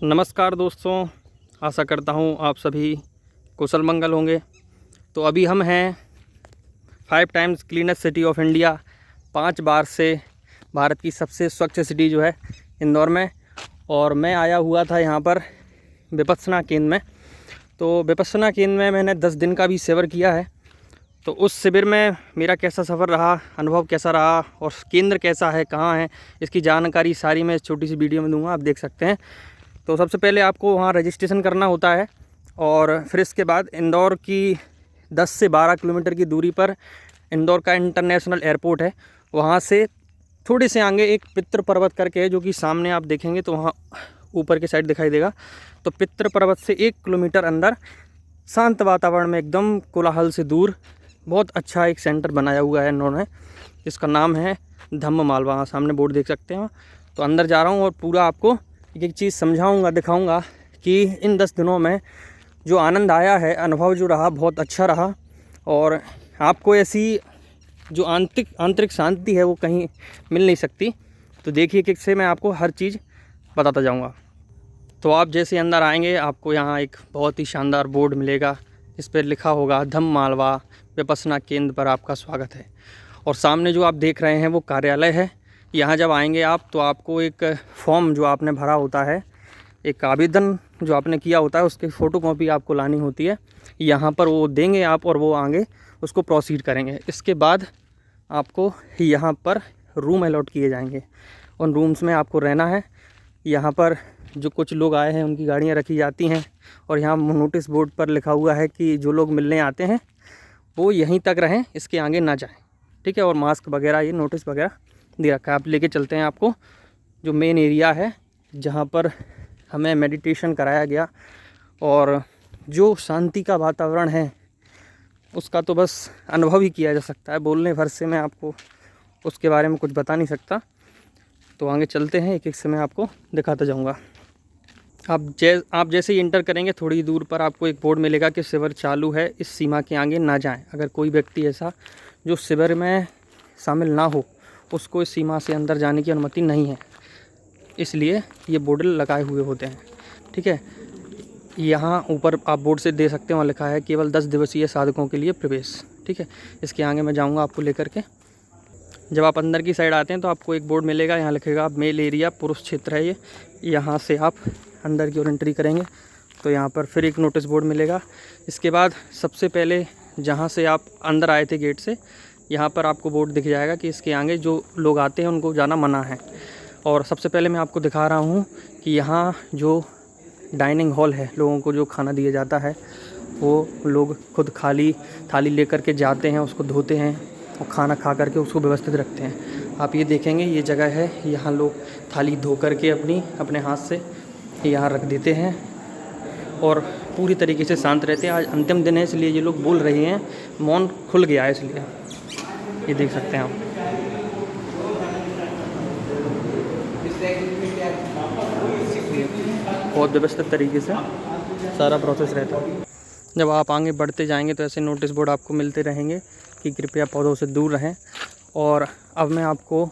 नमस्कार दोस्तों, आशा करता हूँ आप सभी कुशल मंगल होंगे। तो अभी हम हैं 5 times cleanest city of India, 5 बार से भारत की सबसे स्वच्छ सिटी जो है इंदौर में। और मैं आया हुआ था यहाँ पर विपश्यना केंद्र में। तो विपश्यना केंद्र में मैंने 10 दिन का भी शिविर किया है। तो उस शिविर में मेरा कैसा सफ़र रहा, अनुभव कैसा रहा और केंद्र कैसा है, कहाँ है, इसकी जानकारी सारी मैं इस छोटी सी वीडियो में दूंगा, आप देख सकते हैं। तो सबसे पहले आपको वहाँ रजिस्ट्रेशन करना होता है और फिर इसके बाद इंदौर की 10 से 12 किलोमीटर की दूरी पर इंदौर का इंटरनेशनल एयरपोर्ट है। वहाँ से थोड़े से आगे एक पितृ पर्वत करके है, जो कि सामने आप देखेंगे तो वहाँ ऊपर की साइड दिखाई देगा। तो पितृ पर्वत से 1 किलोमीटर अंदर शांत वातावरण में, एकदम कोलाहल से दूर, बहुत अच्छा एक सेंटर बनाया हुआ है इन्होंने, जिसका नाम है धम्म मालवा। वहाँ सामने बोर्ड देख सकते हैं। तो अंदर जा रहा हूँ और पूरा आपको एक चीज़ समझाऊंगा, दिखाऊंगा कि इन 10 दिनों में जो आनंद आया है, अनुभव जो रहा, बहुत अच्छा रहा। और आपको ऐसी जो आंतरिक शांति है वो कहीं मिल नहीं सकती। तो देखिए कि से मैं आपको हर चीज़ बताता जाऊंगा। तो आप जैसे अंदर आएंगे, आपको यहाँ एक बहुत ही शानदार बोर्ड मिलेगा, इस पर लिखा होगा धम्म मालवा विपश्यना केंद्र पर आपका स्वागत है। और सामने जो आप देख रहे हैं वो कार्यालय है। यहाँ जब आएंगे आप तो आपको एक फॉर्म जो आपने भरा होता है, एक आवेदन जो आपने किया होता है, उसकी फ़ोटोकॉपी आपको लानी होती है। यहाँ पर वो देंगे आप और वो आगे उसको प्रोसीड करेंगे। इसके बाद आपको यहाँ पर रूम अलॉट किए जाएंगे। उन रूम्स में आपको रहना है। यहाँ पर जो कुछ लोग आए हैं उनकी गाड़ियाँ रखी जाती हैं और यहाँ नोटिस बोर्ड पर लिखा हुआ है कि जो लोग मिलने आते हैं वो यहीं तक रहें, इसके आगे ना जाएं, ठीक है। और मास्क वगैरह, ये नोटिस वगैरह दे रखा है। आप लेके चलते हैं आपको जो मेन एरिया है, जहाँ पर हमें मेडिटेशन कराया गया। और जो शांति का वातावरण है उसका तो बस अनुभव ही किया जा सकता है, बोलने भर से मैं आपको उसके बारे में कुछ बता नहीं सकता। तो आगे चलते हैं, एक एक से मैं आपको दिखाता जाऊँगा। आप जैसे ही इंटर करेंगे, थोड़ी दूर पर आपको एक बोर्ड मिलेगा कि शिविर चालू है, इस सीमा के आगे ना जाएं। अगर कोई व्यक्ति ऐसा जो शिविर में शामिल ना हो, उसको इस सीमा से अंदर जाने की अनुमति नहीं है, इसलिए ये बोर्ड लगाए हुए होते हैं, ठीक है। यहाँ ऊपर आप बोर्ड से दे सकते हैं, वहाँ लिखा है केवल 10 दिवसीय साधकों के लिए प्रवेश, ठीक है। इसके आगे मैं जाऊँगा आपको लेकर के। जब आप अंदर की साइड आते हैं तो आपको एक बोर्ड मिलेगा, यहाँ लिखेगा मेल एरिया, पुरुष क्षेत्र है ये। यहाँ से आप अंदर की ओर एंट्री करेंगे तो यहाँ पर फिर एक नोटिस बोर्ड मिलेगा। इसके बाद सबसे पहले जहाँ से आप अंदर आए थे गेट से, यहाँ पर आपको बोर्ड दिख जाएगा कि इसके आगे जो लोग आते हैं उनको जाना मना है। और सबसे पहले मैं आपको दिखा रहा हूँ कि यहाँ जो डाइनिंग हॉल है, लोगों को जो खाना दिया जाता है, वो लोग खुद खाली थाली लेकर के जाते हैं, उसको धोते हैं और खाना खा करके उसको व्यवस्थित रखते हैं। आप ये देखेंगे, ये जगह है, यहाँ लोग थाली धो करके अपने हाथ से यहाँ रख देते हैं और पूरी तरीके से शांत रहते हैं। आज अंतिम दिन है, इसलिए ये लोग बोल रहे हैं, मौन खुल गया है, इसलिए ये देख सकते हैं आप। बहुत व्यवस्थित तरीके से सारा प्रोसेस रहता है। जब आप आगे बढ़ते जाएंगे तो ऐसे नोटिस बोर्ड आपको मिलते रहेंगे कि कृपया पौधों से दूर रहें। और अब मैं आपको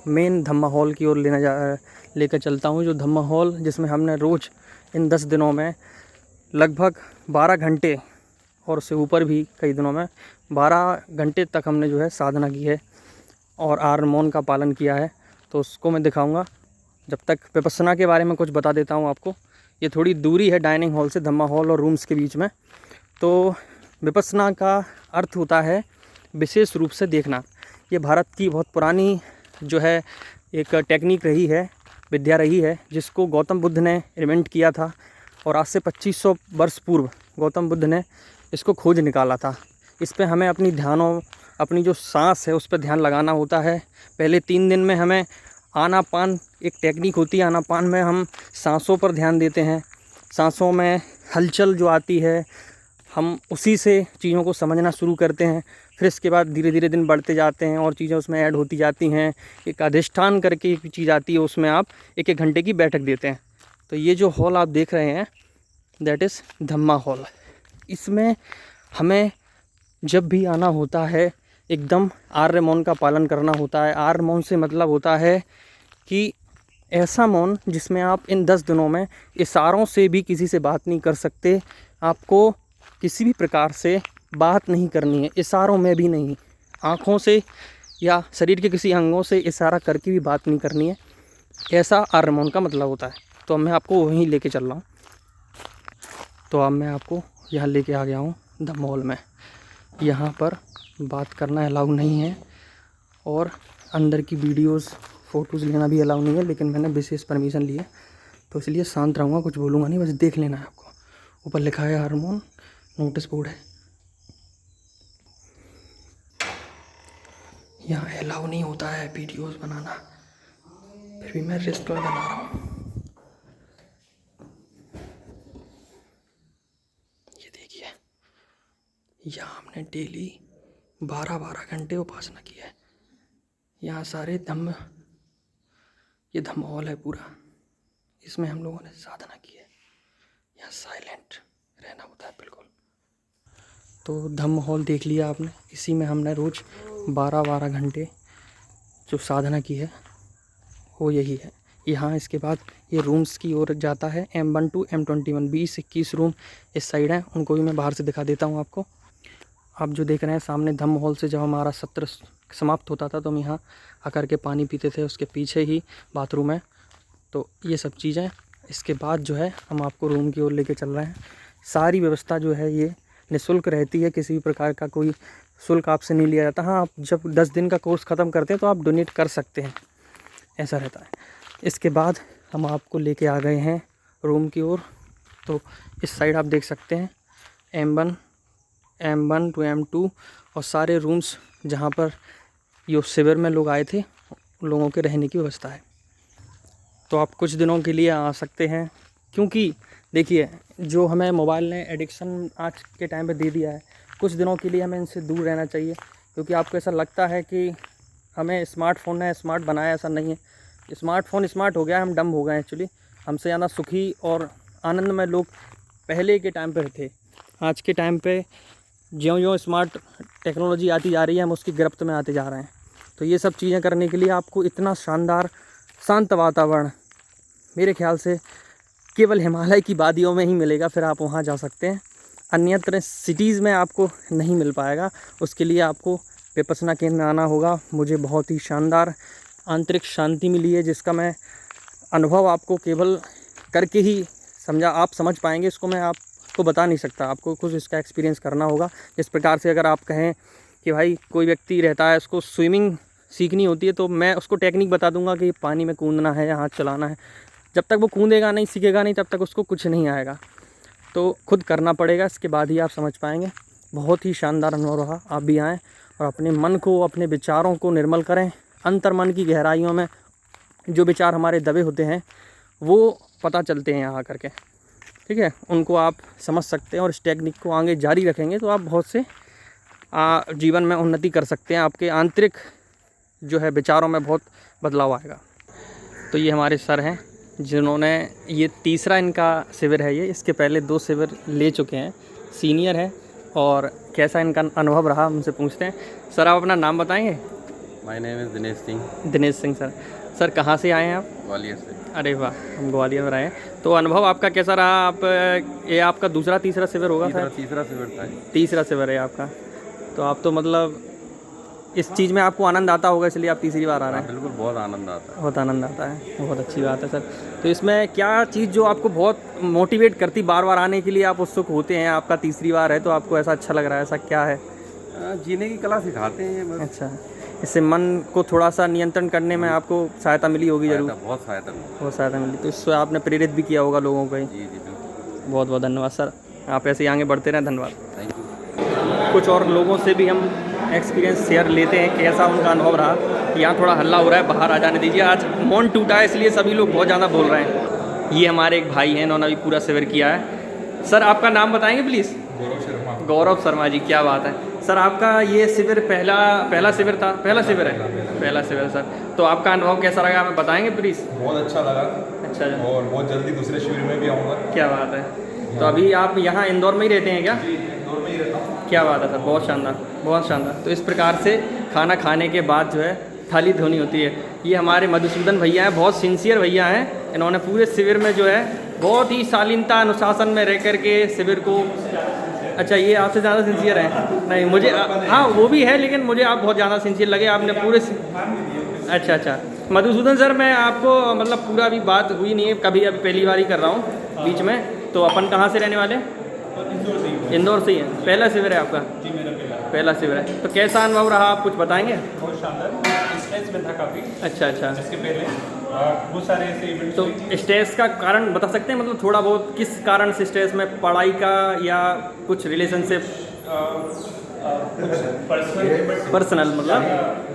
मेन धम्मा हॉल की ओर लेकर चलता हूँ, जो धम्मा हॉल जिसमें हमने रोज़ इन 10 दिनों में लगभग 12 घंटे और उससे ऊपर भी कई दिनों में 12 घंटे तक हमने जो है साधना की है और आर्य मौन का पालन किया है। तो उसको मैं दिखाऊंगा। जब तक विपश्यना के बारे में कुछ बता देता हूँ आपको। ये थोड़ी दूरी है डाइनिंग हॉल से, धम्मा हॉल और रूम्स के बीच में। तो विपश्यना का अर्थ होता है विशेष रूप से देखना। ये भारत की बहुत पुरानी जो है एक टेक्निक रही है, विद्या रही है, जिसको गौतम बुद्ध ने इन्वेंट किया था। और आज से 2500 वर्ष पूर्व गौतम बुद्ध ने इसको खोज निकाला था। इस पे हमें अपनी जो सांस है उस पर ध्यान लगाना होता है। पहले 3 दिन में हमें आनापान, एक टेक्निक होती है आनापान में, हम सांसों पर ध्यान देते हैं। सांसों में हलचल जो आती है, हम उसी से चीज़ों को समझना शुरू करते हैं। फिर इसके बाद धीरे धीरे दिन बढ़ते जाते हैं और चीज़ें उसमें ऐड होती जाती हैं। एक अधिष्ठान करके एक चीज़ आती है, उसमें आप 1-1 घंटे की बैठक देते हैं। तो ये जो हॉल आप देख रहे हैं, दैट इज़ धम्मा हॉल। इसमें हमें जब भी आना होता है, एकदम आर्य मौन का पालन करना होता है। आर्य मौन से मतलब होता है कि ऐसा मौन जिसमें आप इन 10 दिनों में इशारों से भी किसी से बात नहीं कर सकते। आपको किसी भी प्रकार से बात नहीं करनी है, इशारों में भी नहीं, आँखों से या शरीर के किसी अंगों से इशारा करके भी बात नहीं करनी है। ऐसा आर्य मौन का मतलब होता है। तो अब मैं आपको वहीं लेके चल रहा हूँ। तो अब मैं आपको यहाँ लेके आ गया हूँ द मॉल में। यहाँ पर बात करना अलाउ नहीं है और अंदर की वीडियोस फ़ोटोज़ लेना भी अलाउ नहीं है, लेकिन मैंने विशेष परमिशन ली है तो इसलिए शांत रहूँगा, कुछ बोलूँगा नहीं, बस देख लेना है आपको। ऊपर लिखा है आर्य मौन, नोटिस बोर्ड है। यहाँ अलाउ नहीं होता है वीडियोस बनाना, फिर भी मैं रिस्क में बना रहा हूँ। ये देखिए, यहाँ हमने डेली 12-12 घंटे उपासना की है। यहाँ सारे ये धम्म हॉल है पूरा, इसमें हम लोगों ने साधना की है। यहाँ साइलेंट रहना होता है बिल्कुल। तो धम्म हॉल देख लिया आपने, इसी में हमने रोज़ 12-12 घंटे जो साधना की है वो यही है। यहाँ इसके बाद ये रूम्स की ओर जाता है, M1 to M21, 20-21 रूम इस साइड हैं, उनको भी मैं बाहर से दिखा देता हूँ आपको। आप जो देख रहे हैं सामने धम्म हॉल से जब हमारा सत्र समाप्त होता था तो हम यहाँ आकर के पानी पीते थे, उसके पीछे ही बाथरूम है। तो ये सब चीज़ें, इसके बाद जो है हम आपको रूम की ओर लेके चल रहे हैं। सारी व्यवस्था जो है ये निःशुल्क रहती है, किसी भी प्रकार का कोई शुल्क आपसे नहीं लिया जाता। हाँ, आप जब 10 दिन का कोर्स ख़त्म करते हैं तो आप डोनेट कर सकते हैं, ऐसा रहता है। इसके बाद हम आपको लेके आ गए हैं रूम की ओर। तो इस साइड आप देख सकते हैं M1 to M2 और सारे रूम्स जहाँ पर यो शिविर में लोग आए थे उन लोगों के रहने की व्यवस्था है। तो आप कुछ दिनों के लिए आ सकते हैं, क्योंकि देखिए जो हमें मोबाइल ने एडिक्शन आज के टाइम पे दे दिया है, कुछ दिनों के लिए हमें इनसे दूर रहना चाहिए। क्योंकि आपको ऐसा लगता है कि हमें स्मार्टफ़ोन ने स्मार्ट बनाया, ऐसा नहीं है। स्मार्टफ़ोन स्मार्ट हो गया, हम डम हो गए एक्चुअली। हमसे ज़्यादा सुखी और आनंद में लोग पहले के टाइम पर थे। आज के टाइम पे ज्यों-ज्यों स्मार्ट टेक्नोलॉजी आती जा रही है, हम उसकी गिरफ्त में आते जा रहे हैं। तो ये सब चीज़ें करने के लिए आपको इतना शानदार शांत वातावरण मेरे ख्याल से केवल हिमालय की वादियों में ही मिलेगा, फिर आप वहाँ जा सकते हैं। अन्यत्र सिटीज़ में आपको नहीं मिल पाएगा। उसके लिए आपको विपश्यना केंद्र में आना होगा। मुझे बहुत ही शानदार आंतरिक शांति मिली है, जिसका मैं अनुभव आपको केवल करके ही आप समझ पाएंगे। इसको मैं आपको बता नहीं सकता, आपको कुछ इसका एक्सपीरियंस करना होगा। जिस प्रकार से अगर आप कहें कि भाई कोई व्यक्ति रहता है, उसको स्विमिंग सीखनी होती है, तो मैं उसको टेक्निक बता दूंगा कि पानी में कूदना है या हाथ चलाना है। जब तक वो कूदेगा नहीं, सीखेगा नहीं, तब तक उसको कुछ नहीं आएगा। तो खुद करना पड़ेगा, इसके बाद ही आप समझ पाएंगे। बहुत ही शानदार अनुभव रहा। आप भी आएँ और अपने मन को, अपने विचारों को निर्मल करें। अंतर मन की गहराइयों में जो विचार हमारे दबे होते हैं वो पता चलते हैं यहाँ करके, ठीक है, उनको आप समझ सकते हैं। और इस टेक्निक को आगे जारी रखेंगे तो आप बहुत से जीवन में उन्नति कर सकते हैं। आपके आंतरिक जो है विचारों में बहुत बदलाव आएगा। तो ये हमारे सर हैं जिन्होंने, ये तीसरा इनका शिविर है ये, इसके पहले 2 शिविर ले चुके हैं, सीनियर है। और कैसा इनका अनुभव रहा हमसे पूछते हैं। सर आप अपना नाम बताएंगे? My name is Dinesh Singh. Dinesh Singh sir. Sir कहाँ से आए हैं आप? ग्वालियर से। अरे वाह, हम ग्वालियर में आए हैं। तो अनुभव आपका कैसा रहा? आप ये आपका दूसरा तीसरा शिविर होगा सर? तीसरा शिविर था। तीसरा शिविर है आपका। तो आप तो मतलब इस चीज़ में आपको आनंद आता होगा, इसलिए आप तीसरी बार आ रहे हैं। बिल्कुल, बहुत आनंद आता है। बहुत आनंद आता है, बहुत अच्छी बात है सर। तो इसमें क्या चीज़ जो आपको बहुत मोटिवेट करती बार बार आने के लिए, आप उत्सुक होते हैं? आपका तीसरी बार है तो आपको ऐसा अच्छा लग रहा है, ऐसा क्या है? जीने की कला सिखाते हैं बस। अच्छा, इससे मन को थोड़ा सा नियंत्रण करने में आपको सहायता मिली होगी ज़रूर? बहुत सहायता मिली। तो इससे आपने प्रेरित भी किया होगा लोगों को ही। जी बिल्कुल। बहुत बहुत धन्यवाद सर, आप ऐसे ही आगे बढ़ते रहें। धन्यवाद। Thank you. कुछ और लोगों से भी हम एक्सपीरियंस शेयर लेते हैं, कैसा उनका अनुभव रहा। यहाँ थोड़ा हल्ला हो रहा है, बाहर आ जाने दीजिए। आज मौन टूटा है, इसलिए सभी लोग बहुत ज़्यादा बोल रहे हैं। ये हमारे एक भाई हैं, इन्होंने अभी पूरा शिविर किया है। सर आपका नाम बताएंगे प्लीज़? गौरव शर्मा जी, क्या बात है सर। आपका ये शिविर पहला शिविर था? पहला शिविर है, पहला शिविर सर। तो आपका अनुभव कैसा लगा, हमें बताएंगे प्लीज़? बहुत अच्छा लगा। अच्छा, और बहुत जल्दी दूसरे शिविर में भी आऊँगा। क्या बात है। तो अभी आप यहाँ इंदौर में ही रहते हैं क्या? जी, इंदौर में ही रहता हूँ। क्या बात है सर, बहुत शानदार, बहुत शानदार। तो इस प्रकार से खाना खाने के बाद जो है थाली धोनी होती है। ये हमारे मधुसूदन भैया हैं, बहुत सिंसियर भैया हैं। इन्होंने पूरे शिविर में जो है बहुत ही शालीनता अनुशासन में रह कर के शिविर को, अच्छा ये आपसे ज़्यादा सिंसियर हैं? नहीं मुझे हाँ वो भी है, लेकिन मुझे आप बहुत ज़्यादा सिंसियर लगे, आपने पूरे अच्छा मधुसूदन सर, मैं आपको मतलब पूरा अभी बात हुई नहीं है कभी, अभी पहली बार ही कर रहा हूँ बीच में। तो अपन कहाँ से रहने वाले? इंदौर से ही है। पहला शिविर है आपका? जी मेरा पहला शिविर है। तो कैसा अनुभव रहा, आप कुछ बताएंगे? बहुत शानदार स्ट्रेस में था काफ़ी। अच्छा इसके पहले बहुत सारे ऐसे इवेंट्स तो स्ट्रेस का कारण बता सकते हैं, मतलब थोड़ा बहुत किस कारण से स्ट्रेस में, पढ़ाई का या कुछ रिलेशनशिप? पर्सनल मतलब?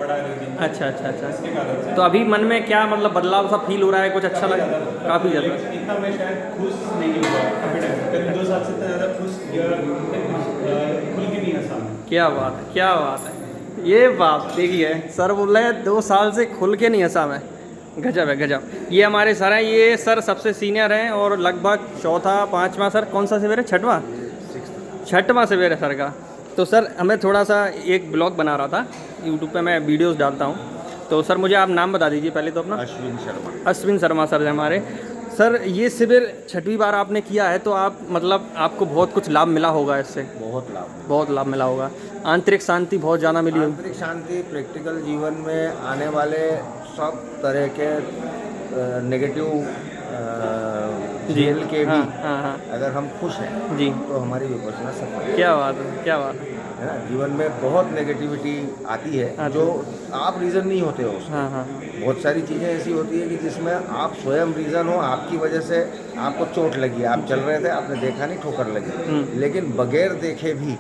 बड़ा रीजन अच्छा इसके कारण से। तो अभी मन में क्या मतलब बदलाव सा फील हो रहा है, कुछ अच्छा लगा? काफ़ी ज़्यादा। इतना मैं शायद खुश नहीं हुआ काफ़ी टाइम, करीब 2 साल से इतना ज़्यादा खुश या खुल के नहीं हंसा। क्या बात है, क्या बात है, ये बात देखिए सर बोल रहे हैं 2 साल से खुल के नहीं हंसा मैं। गजब है गजब। ये हमारे सर हैं, ये सर सबसे सीनियर हैं और लगभग चौथा 5वां सर कौन सा शिविर है? छठवां शिविर है सर का। तो सर हमें थोड़ा सा एक ब्लॉग बना रहा था, यूट्यूब पे मैं वीडियोस डालता हूँ। तो सर मुझे आप नाम बता दीजिए पहले तो अपना। अश्विन शर्मा सर हैं हमारे। सर ये शिविर 6वीं बार आपने किया है, तो आप मतलब आपको बहुत कुछ लाभ मिला होगा इससे? बहुत लाभ मिला होगा। आंतरिक शांति बहुत ज़्यादा मिली होगी? आंतरिक शांति, प्रैक्टिकल जीवन में आने वाले सब तरह के नेगेटिव झेल के भी हाँ। अगर हम खुश हैं जी, तो हमारी विपश्यना सफल है। क्या बात है, क्या बात है। ना, जीवन में बहुत नेगेटिविटी आती है जो आप रीज़न नहीं होते हो उसके। हाँ। बहुत सारी चीज़ें ऐसी होती है कि जिसमें आप स्वयं रीज़न हो, आपकी वजह से आपको चोट लगी, आप चल रहे थे आपने देखा नहीं, ठोकर लगी, लेकिन बगैर देखे भी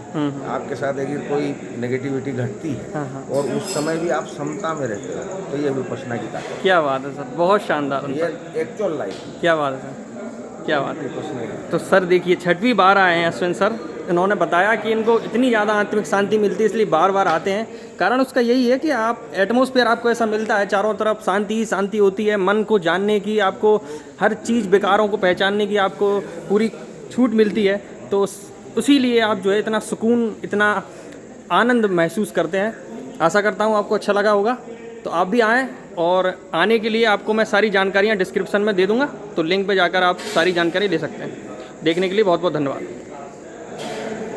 आपके साथ अगर कोई नेगेटिविटी घटती है और उस समय भी आप समता में रहते हो, तो ये विपश्यना की ताकत। क्या बात है सर, बहुत शानदार। ये एक्चुअल लाइफ। क्या बात है सर, क्या बात है। तो सर देखिए 6वीं बार आए हैं अश्विन सर। इन्होंने बताया कि इनको इतनी ज़्यादा आत्मिक शांति मिलती है इसलिए बार बार आते हैं। कारण उसका यही है कि आप एटमॉस्फेयर आपको ऐसा मिलता है, चारों तरफ शांति ही शांति होती है, मन को जानने की, आपको हर चीज़ विकारों को पहचानने की आपको पूरी छूट मिलती है। तो उसी लिए आप जो है इतना सुकून, इतना आनंद महसूस करते हैं। आशा करता हूँ आपको अच्छा लगा होगा। तो आप भी आएँ, और आने के लिए आपको मैं सारी जानकारियाँ डिस्क्रिप्शन में दे दूँगा, तो लिंक पे जाकर आप सारी जानकारी ले सकते हैं। देखने के लिए बहुत बहुत धन्यवाद।